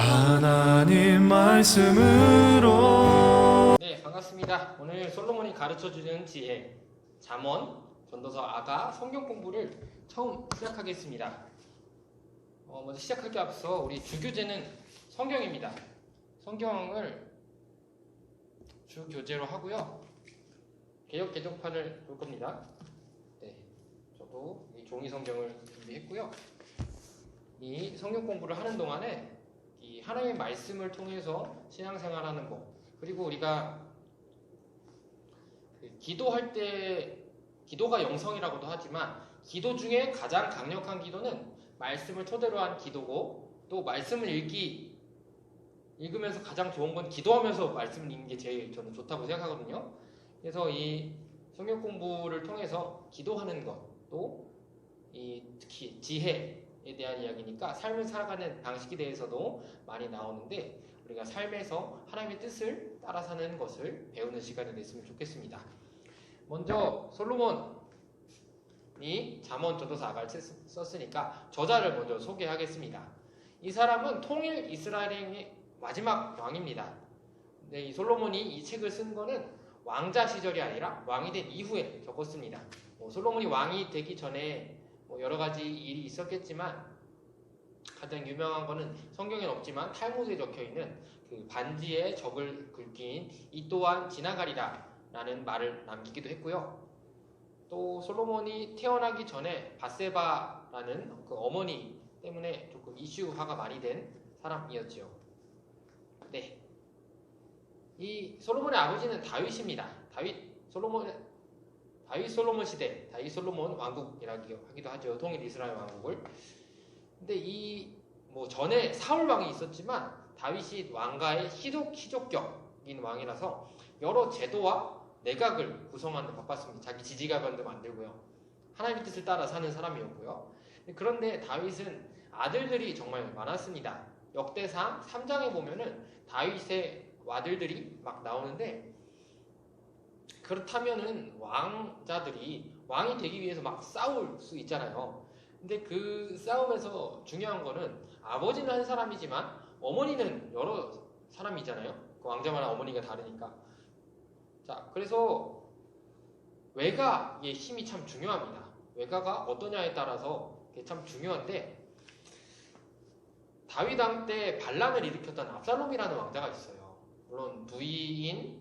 하나님 말씀으로. 네, 반갑습니다. 오늘 솔로몬이 가르쳐주는 지혜, 잠언, 전도서, 아가, 성경 공부를 처음 시작하겠습니다. 먼저 시작하기 앞서 우리 주교재는 성경입니다. 성경을 주교재로 하고요. 개역 개정판을 볼 겁니다. 네, 저도 이 종이 성경을 준비했고요. 이 성경 공부를 하는 동안에 이 하나님의 말씀을 통해서 신앙생활하는 것, 그리고 우리가 기도할 때 기도가 영성이라고도 하지만 기도 중에 가장 강력한 기도는 말씀을 토대로 한 기도고, 또 말씀을 읽으면서 가장 좋은 건 기도하면서 말씀을 읽는 게 제일 저는 좋다고 생각하거든요. 그래서 이 성경 공부를 통해서 기도하는 것, 또 특히 지혜에 대한 이야기니까 삶을 살아가는 방식에 대해서도 많이 나오는데, 우리가 삶에서 하나님의 뜻을 따라 사는 것을 배우는 시간이 됐으면 좋겠습니다. 먼저 솔로몬이 잠언, 전도서, 아가를 썼으니까 저자를 먼저 소개하겠습니다. 이 사람은 통일 이스라엘의 마지막 왕입니다. 네, 이 솔로몬이 이 책을 쓴 거는 왕자 시절이 아니라 왕이 된 이후에 적었습니다. 솔로몬이 왕이 되기 전에 여러 가지 일이 있었겠지만, 가장 유명한 거는 성경에는 없지만 탈무드에 적혀있는 그 반지에 적을 긁긴 이 또한 지나가리라 라는 말을 남기기도 했고요. 또 솔로몬이 태어나기 전에 밧세바라는 그 어머니 때문에 조금 이슈화가 많이 된 사람이었죠. 네, 이 솔로몬의 아버지는 다윗입니다. 다윗 솔로몬 시대, 다윗 솔로몬 왕국이라고 하기도 하죠. 통일 이스라엘 왕국을. 근데 전에 사울 왕이 있었지만 다윗이 왕가의 희족격인 왕이라서 여러 제도와 내각을 구성하는 데 바빴습니다. 자기 지지가변도 만들고요. 하나님의 뜻을 따라 사는 사람이었고요. 그런데 다윗은 아들들이 정말 많았습니다. 역대상 3장에 보면은 다윗의 아들들이 막 나오는데, 그렇다면은 왕자들이 왕이 되기 위해서 막 싸울 수 있잖아요. 근데 그 싸움에서 중요한 거는 아버지는 한 사람이지만 어머니는 여러 사람이잖아요. 그 왕자마다 어머니가 다르니까. 자, 그래서 외가의 힘이 참 중요합니다. 외가가 어떠냐에 따라서 그게 참 중요한데, 다윗 왕 때 반란을 일으켰던 압살롬이라는 왕자가 있어요. 물론 부인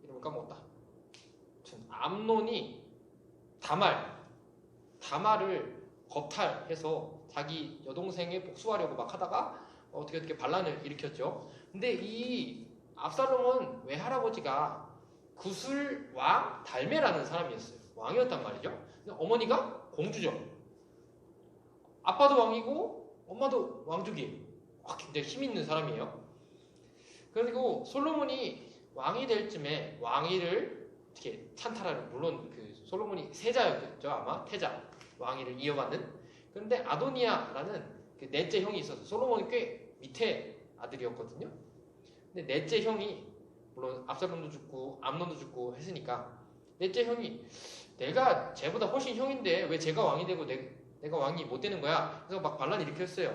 이름을 까먹었다. 암논이 다말을 겁탈해서 자기 여동생에 복수하려고 막 하다가 어떻게 반란을 일으켰죠. 근데 이 압살롬은 외할아버지가 구슬 왕 달메라는 사람이었어요. 왕이었단 말이죠. 근데 어머니가 공주죠. 아빠도 왕이고 엄마도 왕족이에요. 굉장히 힘 있는 사람이에요. 그리고 솔로몬이 왕이 될 쯤에 왕위를 이렇게 찬탈하는, 물론 그 솔로몬이 세자였겠죠, 아마 태자, 왕위를 이어받는. 그런데 아도니아라는 그 넷째 형이 있어서 솔로몬이 꽤 밑에 아들이었거든요. 근데 넷째 형이, 물론 압살롬도 죽고 암논도 죽고 했으니까 넷째 형이 내가 쟤보다 훨씬 형인데 왜 쟤가 왕이 되고 내가 왕이 못 되는 거야? 그래서 막 반란 일으켰어요.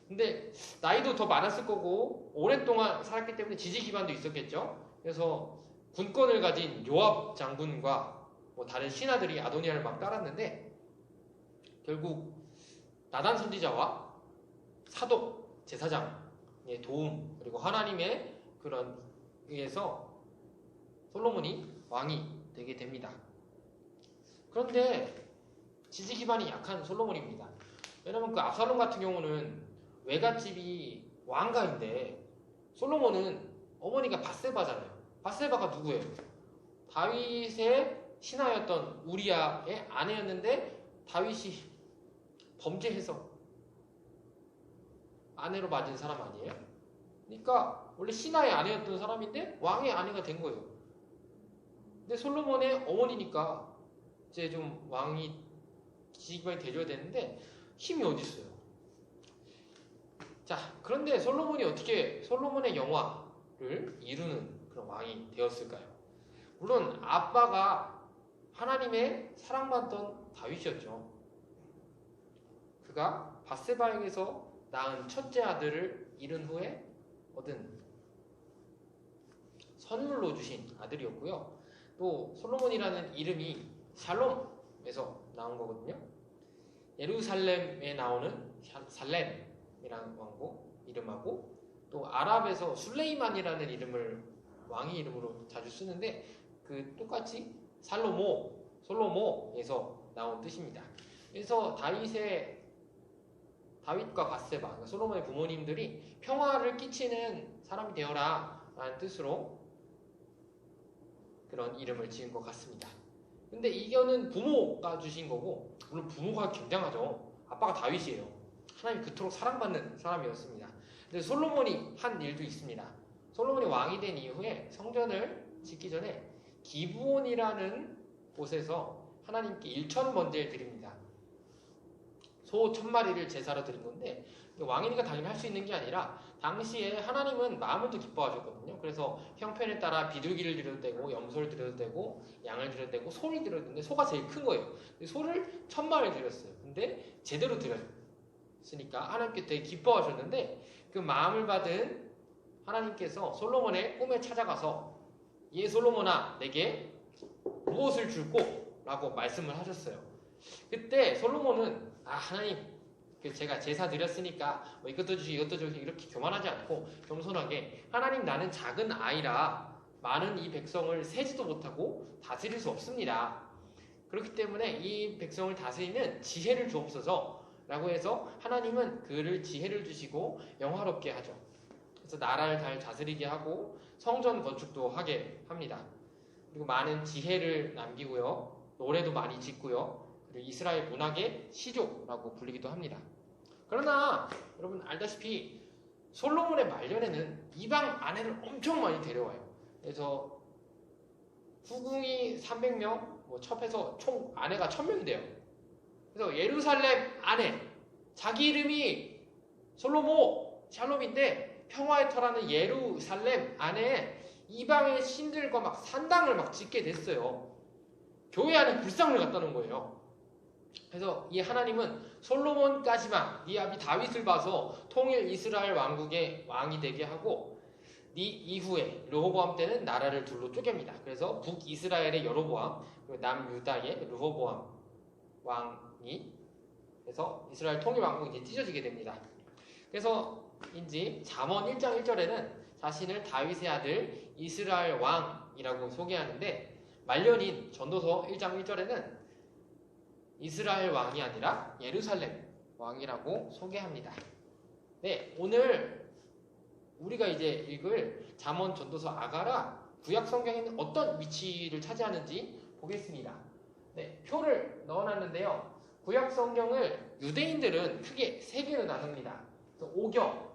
근데 나이도 더 많았을 거고 오랫동안 살았기 때문에 지지 기반도 있었겠죠. 그래서 군권을 가진 요압 장군과 다른 신하들이 아도니아를 막 따랐는데, 결국 나단 선지자와 사독 제사장의 도움, 그리고 하나님의 그런 의해서 솔로몬이 왕이 되게 됩니다. 그런데 지지 기반이 약한 솔로몬입니다. 왜냐면 그 압살롬 같은 경우는 외갓집이 왕가인데, 솔로몬은 어머니가 밧세바잖아요. 밧세바가 누구예요? 다윗의 신하였던 우리아의 아내였는데 다윗이 범죄해서 아내로 맞은 사람 아니에요? 그러니까 원래 신하의 아내였던 사람인데 왕의 아내가 된 거예요. 근데 솔로몬의 어머니니까 이제 좀 왕이 지지기반이 돼줘야 되는데 힘이 어디 있어요? 자, 그런데 솔로몬이 어떻게 솔로몬의 영화를 이루는 그런 왕이 되었을까요? 물론 아빠가 하나님의 사랑받던 다윗이었죠. 그가 밧세바에게서 낳은 첫째 아들을 잃은 후에 얻은 선물로 주신 아들이었고요. 또 솔로몬이라는 이름이 샬롬에서 나온 거거든요. 예루살렘에 나오는 살렘이라는 왕국 이름하고 또 아랍에서 술레이만이라는 이름을 왕의 이름으로 자주 쓰는데 그 똑같이 솔로모에서 나온 뜻입니다. 그래서 다윗과 밧세바, 그러니까 솔로몬의 부모님들이 평화를 끼치는 사람이 되어라 라는 뜻으로 그런 이름을 지은 것 같습니다. 근데 이거는 부모가 주신 거고, 물론 부모가 굉장하죠. 아빠가 다윗이에요. 하나님 그토록 사랑받는 사람이었습니다. 근데 솔로몬이 한 일도 있습니다. 솔로몬이 왕이 된 이후에 성전을 짓기 전에 기브온이라는 곳에서 하나님께 일천 번제를 드립니다. 소 1000마리를 제사로 드린 건데 왕이니까 당연히 할 수 있는 게 아니라 당시에 하나님은 마음을 더 기뻐하셨거든요. 그래서 형편에 따라 비둘기를 드려도 되고 염소를 드려도 되고 양을 드려도 되고 소를 드려도 되는데 소가 제일 큰 거예요. 소를 1000마리 드렸어요. 근데 제대로 드렸으니까 하나님께 되게 기뻐하셨는데 그 마음을 받은 하나님께서 솔로몬의 꿈에 찾아가서 예 솔로몬아 내게 무엇을 줄꼬? 라고 말씀을 하셨어요. 그때 솔로몬은 하나님 제가 제사 드렸으니까 뭐 이것도 주시고 이것도 주시고 이렇게 교만하지 않고 겸손하게 하나님 나는 작은 아이라 많은 이 백성을 세지도 못하고 다스릴 수 없습니다. 그렇기 때문에 이 백성을 다스리는 지혜를 주옵소서 라고 해서 하나님은 그를 지혜를 주시고 영화롭게 하죠. 그래서 나라를 잘 다스리게 하고 성전 건축도 하게 합니다. 그리고 많은 지혜를 남기고요. 노래도 많이 짓고요. 그리고 이스라엘 문학의 시조라고 불리기도 합니다. 그러나 여러분 알다시피 솔로몬의 말년에는 이방 아내를 엄청 많이 데려와요. 그래서 후궁이 300명, 첩해서 총 아내가 1000명이 돼요. 그래서 예루살렘 아내, 자기 이름이 샬롬인데 평화의 터라는 예루살렘 안에 이방의 신들과 막 산당을 막 짓게 됐어요. 교회 안에 불상을 갖다 놓은 거예요. 그래서 이 하나님은 솔로몬까지만 네 아비 다윗을 봐서 통일 이스라엘 왕국의 왕이 되게 하고 네 이후에 르호보암 때는 나라를 둘로 쪼갭니다. 그래서 북이스라엘의 여로보암 그리고 남유다의 르호보암 왕이 그래서 이스라엘 통일 왕국이 이제 찢어지게 됩니다. 그래서 인지 잠언 1장 1절에는 자신을 다윗의 아들 이스라엘 왕이라고 소개하는데 말년인 전도서 1장 1절에는 이스라엘 왕이 아니라 예루살렘 왕이라고 소개합니다. 네, 오늘 우리가 이제 읽을 잠언 전도서 아가라 구약 성경에는 어떤 위치를 차지하는지 보겠습니다. 네, 표를 넣어놨는데요. 구약 성경을 유대인들은 크게 3개로 나눕니다. 오경,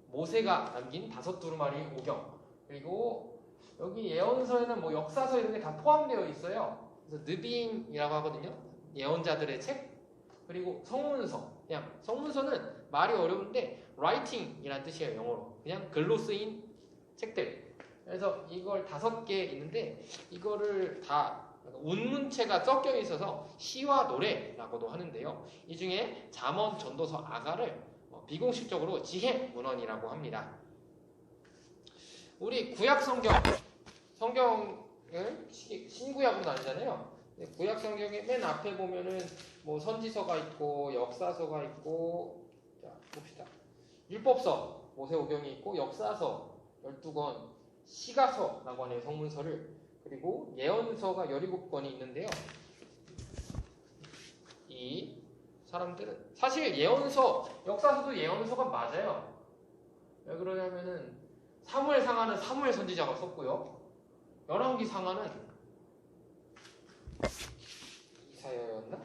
모세가 남긴 5두루마리 오경, 그리고 여기 예언서에는 역사서 이런 게 다 포함되어 있어요. 그래서 느비임이라고 하거든요. 예언자들의 책, 그리고 성문서. 그냥 성문서는 말이 어려운데 writing이라는 뜻이에요. 영어로 그냥 글로 쓰인 책들. 그래서 이걸 5개 있는데 이거를 다 운문체가 섞여 있어서 시와 노래라고도 하는데요. 이 중에 잠언 전도서 아가를 비공식적으로 지혜 문헌이라고 합니다. 우리 구약 성경을 신구약으로 나누잖아요. 구약 성경의 맨 앞에 보면은 선지서가 있고 역사서가 있고, 자 봅시다. 율법서 모세오경이 있고 역사서 12권, 시가서라고 하네요. 성문서를. 그리고 예언서가 17권이 있는데요. 이 사람들은 사실 예언서, 역사서도 예언서가 맞아요. 왜 그러냐면은 사무엘 상하는 사무엘 선지자가 썼고요. 열왕기 상하는 이사야였나?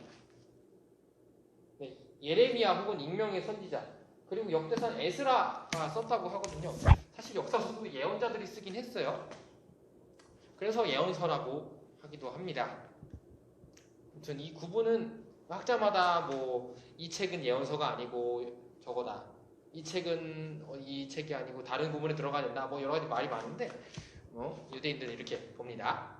네, 예레미야 혹은 익명의 선지자, 그리고 역대사는 에스라가 썼다고 하거든요. 사실 역사서도 예언자들이 쓰긴 했어요. 그래서 예언서라고 하기도 합니다. 아무튼 이 구분은 학자마다 이 책은 예언서가 아니고 저거다, 이 책은 이 책이 아니고 다른 구분에 들어가야 된다, 여러 가지 말이 많은데 유대인들은 이렇게 봅니다.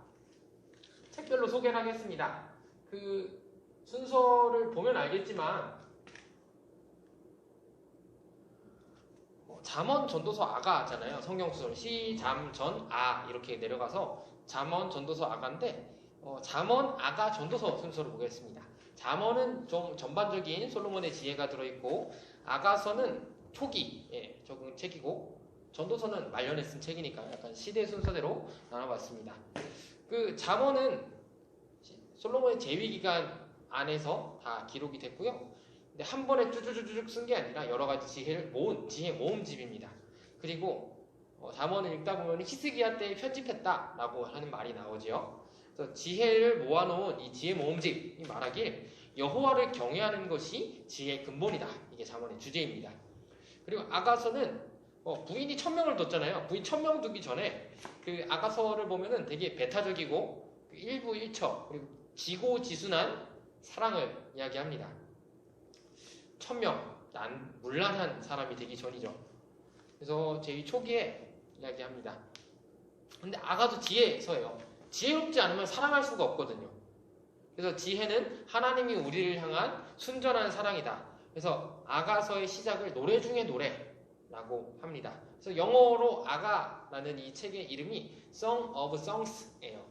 책별로 소개를 하겠습니다. 그 순서를 보면 알겠지만 잠언, 전도서, 아가잖아요. 성경수설 시, 잠, 전, 아 이렇게 내려가서 잠언, 전도서, 아가인데 잠언, 아가, 전도서 순서로 보겠습니다. 잠언은 좀 전반적인 솔로몬의 지혜가 들어있고 아가서는 초기 적은 책이고 전도서는 말년에 쓴 책이니까 약간 시대 순서대로 나눠봤습니다. 그 잠언은 솔로몬의 재위 기간 안에서 다 기록이 됐고요. 근데 한 번에 쭈쭈쭈쭈 쓴 게 아니라 여러 가지 지혜를 모은 지혜 모음집입니다. 그리고 잠언을 읽다 보면 히스기야 때 편집했다라고 하는 말이 나오지요. 그래서 지혜를 모아놓은 이 지혜 모음집이 말하길 여호와를 경외하는 것이 지혜의 근본이다. 이게 잠언의 주제입니다. 그리고 아가서는 부인이 1000명을 뒀잖아요. 부인 1000명 두기 전에 그 아가서를 보면은 되게 배타적이고 일부일처 그리고 지고지순한 사랑을 이야기합니다. 1000명 문란한 사람이 되기 전이죠. 그래서 제2 초기에 이야기합니다. 근데 아가도 지혜서예요. 지혜롭지 않으면 사랑할 수가 없거든요. 그래서 지혜는 하나님이 우리를 향한 순전한 사랑이다. 그래서 아가서의 시작을 노래 중에 노래라고 합니다. 그래서 영어로 아가라는 이 책의 이름이 Song of Songs예요.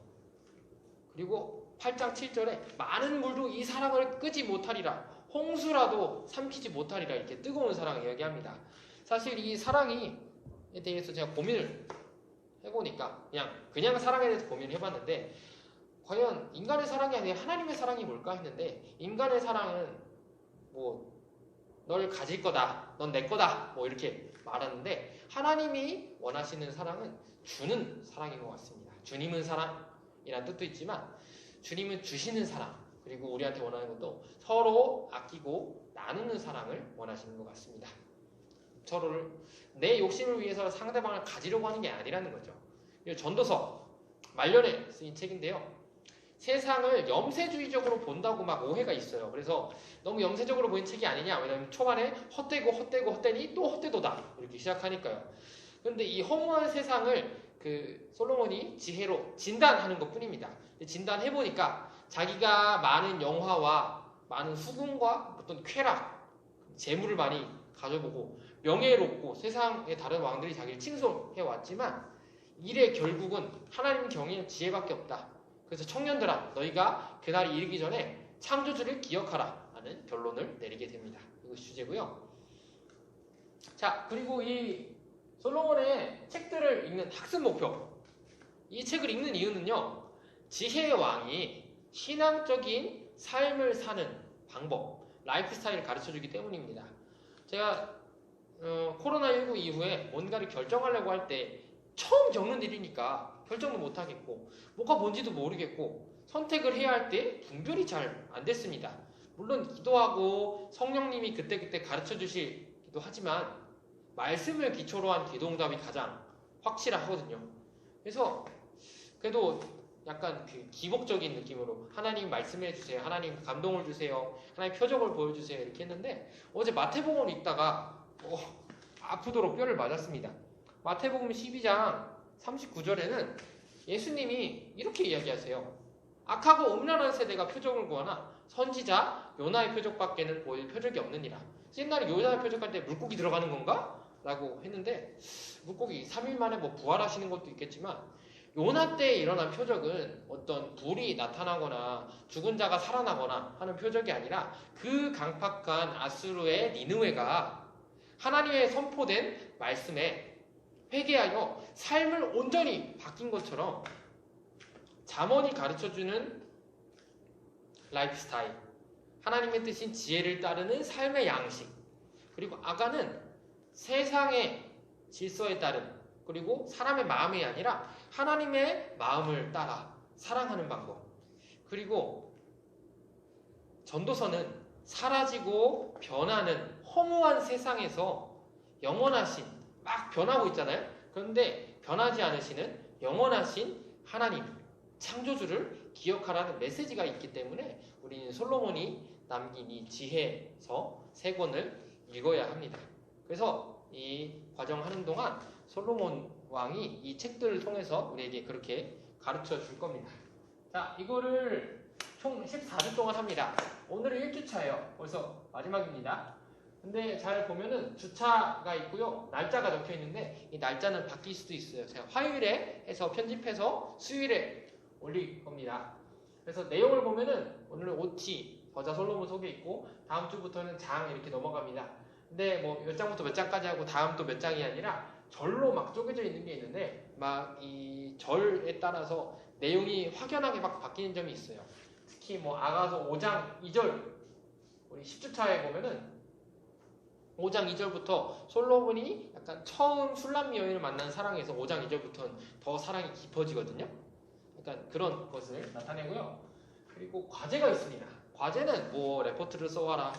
그리고 8장 7절에 많은 물도 이 사랑을 끄지 못하리라. 홍수라도 삼키지 못하리라. 이렇게 뜨거운 사랑을 이야기합니다. 사실 이 사랑에 대해서 제가 고민을 해보니까 그냥 사랑에 대해서 고민을 해봤는데 과연 인간의 사랑이 아니라 하나님의 사랑이 뭘까 했는데 인간의 사랑은 널 가질 거다, 넌 내 거다 이렇게 말하는데 하나님이 원하시는 사랑은 주는 사랑인 것 같습니다. 주님은 사랑이란 뜻도 있지만 주님은 주시는 사랑 그리고 우리한테 원하는 것도 서로 아끼고 나누는 사랑을 원하시는 것 같습니다. 서로를 내 욕심을 위해서 상대방을 가지려고 하는 게 아니라는 거죠. 전도서 말년에 쓰인 책인데요. 세상을 염세주의적으로 본다고 막 오해가 있어요. 그래서 너무 염세적으로 보인 책이 아니냐. 왜냐하면 초반에 헛되니 또 헛되도다 이렇게 시작하니까요. 그런데 이 허무한 세상을 솔로몬이 지혜로 진단하는 것 뿐입니다. 진단해보니까 자기가 많은 영화와 많은 수금과 어떤 쾌락, 재물을 많이 가져보고 명예롭고 세상의 다른 왕들이 자기를 칭송해왔지만 일의 결국은 하나님 경외의 지혜밖에 없다. 그래서 청년들아 너희가 그날이 이르기 전에 창조주를 기억하라 하는 결론을 내리게 됩니다. 이것이 주제고요. 자, 그리고 이 솔로몬의 책들을 읽는 학습 목표. 이 책을 읽는 이유는요. 지혜의 왕이 신앙적인 삶을 사는 방법, 라이프 스타일을 가르쳐주기 때문입니다. 제가 코로나19 이후에 뭔가를 결정하려고 할 때 처음 겪는 일이니까 결정도 못하겠고 뭐가 뭔지도 모르겠고 선택을 해야 할 때 분별이 잘 안 됐습니다. 물론 기도하고 성령님이 그때그때 가르쳐 주시기도 하지만 말씀을 기초로 한 기도응답이 가장 확실하거든요. 그래서 그래도 약간 기복적인 느낌으로 하나님 말씀해 주세요. 하나님 감동을 주세요. 하나님 표적을 보여주세요. 이렇게 했는데 어제 마태복음을 읽다가 아프도록 뼈를 맞았습니다. 마태복음 12장 39절에는 예수님이 이렇게 이야기하세요. 악하고 음란한 세대가 표적을 구하나 선지자 요나의 표적밖에는 보일 표적이 없느니라. 옛날에 요나의 표적할 때 물고기 들어가는 건가? 라고 했는데 물고기 3일 만에 부활하시는 것도 있겠지만 요나 때 일어난 표적은 어떤 불이 나타나거나 죽은 자가 살아나거나 하는 표적이 아니라 그 강팍한 아수르의 니느웨가 하나님의 선포된 말씀에 회개하여 삶을 온전히 바뀐 것처럼 잠언이 가르쳐주는 라이프 스타일, 하나님의 뜻인 지혜를 따르는 삶의 양식, 그리고 아가는 세상의 질서에 따른 그리고 사람의 마음이 아니라 하나님의 마음을 따라 사랑하는 방법, 그리고 전도서는 사라지고 변하는 허무한 세상에서 영원하신 막 변하고 있잖아요. 그런데 변하지 않으시는 영원하신 하나님 창조주를 기억하라는 메시지가 있기 때문에 우리는 솔로몬이 남긴 이 지혜서 3권을 읽어야 합니다. 그래서 이 과정하는 동안 솔로몬 왕이 이 책들을 통해서 우리에게 그렇게 가르쳐 줄 겁니다. 자, 이거를 총 14주 동안 합니다. 오늘은 1주차예요. 벌써 마지막입니다. 근데 잘 보면은 주차가 있고요. 날짜가 적혀 있는데 이 날짜는 바뀔 수도 있어요. 제가 화요일에 해서 편집해서 수요일에 올릴 겁니다. 그래서 내용을 보면은 오늘은 OT, 저자 솔로몬 소개 있고 다음 주부터는 장 이렇게 넘어갑니다. 근데 뭐 몇 장부터 몇 장까지 하고 다음 또 몇 장이 아니라 절로 막 쪼개져 있는 게 있는데 막 이 절에 따라서 내용이 확연하게 막 바뀌는 점이 있어요. 특히 뭐 아가서 5장 2절 우리 10주차에 보면은 5장 2절부터 솔로몬이 약간 처음 술람 여인을 만난 사랑에서 5장 2절부터는 더 사랑이 깊어지거든요. 약간 그런 것을 나타내고요. 그리고 과제가 있습니다. 과제는 뭐 레포트를 써와라,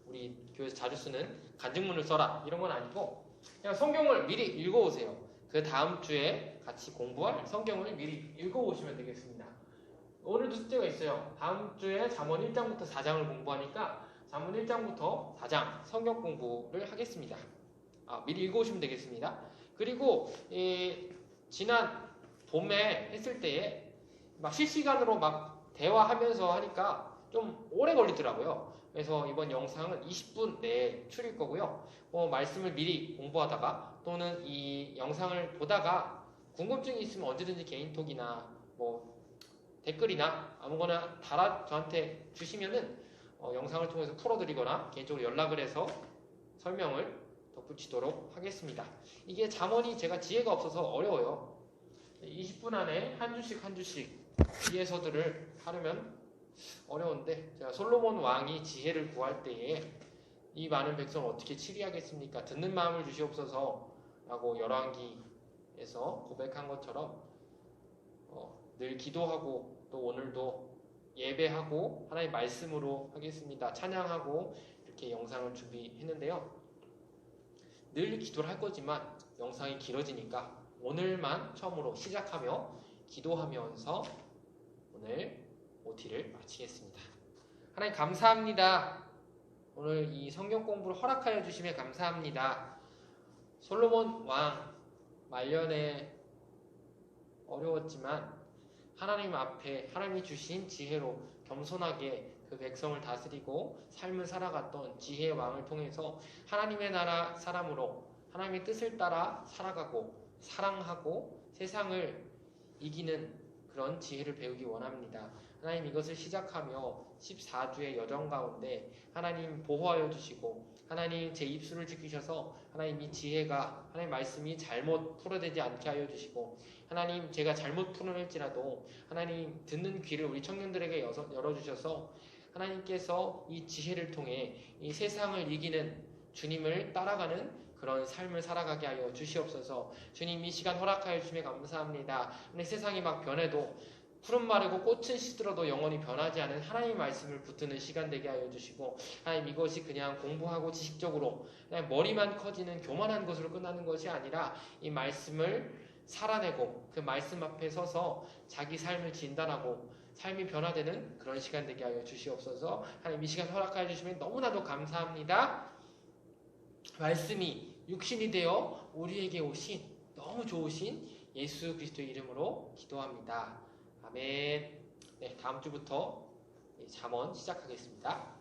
우리 교회에서 자주 쓰는 간증문을 써라 이런 건 아니고 그냥 성경을 미리 읽어오세요. 그 다음 주에 같이 공부할 성경을 미리 읽어오시면 되겠습니다. 오늘도 숙제가 있어요. 다음 주에 잠언 1장부터 4장을 공부하니까 잠언 1장부터 4장 성경 공부를 하겠습니다. 미리 읽어오시면 되겠습니다. 그리고 지난 봄에 했을 때에 막 실시간으로 막 대화하면서 하니까 좀 오래 걸리더라고요. 그래서 이번 영상은 20분 내에 추릴 거고요. 말씀을 미리 공부하다가 또는 이 영상을 보다가 궁금증이 있으면 언제든지 개인톡이나 뭐 댓글이나 아무거나 저한테 주시면은 영상을 통해서 풀어드리거나 개인적으로 연락을 해서 설명을 덧붙이도록 하겠습니다. 이게 잠언이 제가 지혜가 없어서 어려워요. 20분 안에 한 주씩 지혜서들을 하려면 어려운데 제가 솔로몬 왕이 지혜를 구할 때에 이 많은 백성을 어떻게 치리하겠습니까? 듣는 마음을 주시옵소서 라고 열왕기에서 고백한 것처럼 늘 기도하고 또 오늘도 예배하고 하나님의 말씀으로 하겠습니다. 찬양하고 이렇게 영상을 준비했는데요. 늘 기도를 할 거지만 영상이 길어지니까 오늘만 처음으로 시작하며 기도하면서 오늘 OT를 마치겠습니다. 하나님 감사합니다. 오늘 이 성경 공부를 허락하여 주심에 감사합니다. 솔로몬 왕 말년에 어려웠지만 하나님 앞에 하나님이 주신 지혜로 겸손하게 그 백성을 다스리고 삶을 살아갔던 지혜의 왕을 통해서 하나님의 나라 사람으로 하나님의 뜻을 따라 살아가고 사랑하고 세상을 이기는 그런 지혜를 배우기 원합니다. 하나님 이것을 시작하며 14주의 여정 가운데 하나님 보호하여 주시고 하나님 제 입술을 지키셔서 하나님 이 지혜가 하나님 말씀이 잘못 풀어되지 않게 하여 주시고 하나님 제가 잘못 풀어낼지라도 하나님 듣는 귀를 우리 청년들에게 열어주셔서 하나님께서 이 지혜를 통해 이 세상을 이기는 주님을 따라가는 그런 삶을 살아가게 하여 주시옵소서. 주님 이 시간 허락하여 주심에 감사합니다. 근데 세상이 막 변해도 푸른 마르고 꽃은 시들어도 영원히 변하지 않은 하나님의 말씀을 붙드는 시간 되게 하여 주시고 하나님 이것이 그냥 공부하고 지식적으로 그냥 머리만 커지는 교만한 것으로 끝나는 것이 아니라 이 말씀을 살아내고 그 말씀 앞에 서서 자기 삶을 진단하고 삶이 변화되는 그런 시간 되게 하여 주시옵소서. 하나님 이 시간 허락하여 주시면 너무나도 감사합니다. 말씀이 육신이 되어 우리에게 오신 너무 좋으신 예수 그리스도의 이름으로 기도합니다. 아멘. 네, 다음 주부터 잠언 시작하겠습니다.